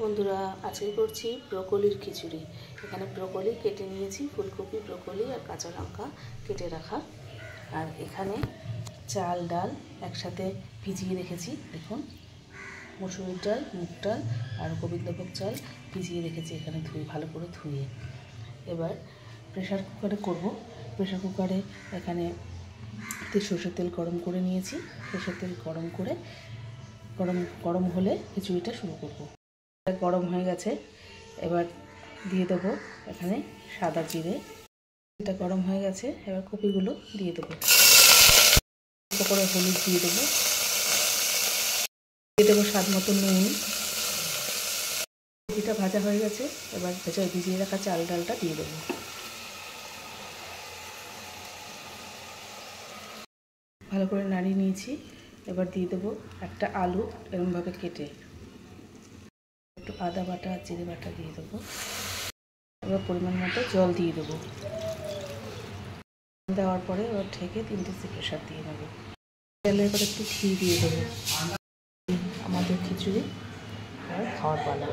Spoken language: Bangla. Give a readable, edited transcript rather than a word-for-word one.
বন্ধুরা, আজকে করছি ব্রকলির খিচুড়ি। এখানে ব্রকলি কেটে নিয়েছি, ফুলকপি, ব্রকলি আর কাঁচা লঙ্কা কেটে রাখা। আর এখানে চাল ডাল একসাথে ভিজিয়ে রেখেছি। দেখুন, মসুরির ডাল, মুগ ডাল আর গোবিন্দভোগ চাল ভিজিয়ে রেখেছি এখানে ভালো করে ধুয়ে। এবার প্রেশার কুকারে করব। প্রেশার কুকারে এখানে সরষের তেল গরম করে নিয়েছি। সরষের তেল গরম করে গরম হলে খিচুড়িটা শুরু করব। গরম হয়ে গেছে, এবার দিয়ে দেবো এখানে সাদা জিরে। এটা গরম হয়ে গেছে, এবার কপিগুলো দিয়ে দেবো। করে হলুদ দিয়ে দেবো স্বাদ মতো নুন। কপিটা ভাজা হয়ে গেছে, এবার ভিজিয়ে রাখা চাল ডালটা দিয়ে দেবো। ভালো করে নাড়িয়ে নিয়েছি, এবার দিয়ে দেবো একটা আলু এরকমভাবে কেটে। একটু আদা বাটা আর জিরে বাটা দিয়ে দেবো। এবার পরিমাণ মতো জল দিয়ে দেবো। দেওয়ার পরে এবার ঢেকে 3 সিটি প্রেশার দিয়ে নেবো। তেলের পরে একটু ঘি দিয়ে দেবো। আমাদের খিচুড়ি আর খাওয়ার পালা।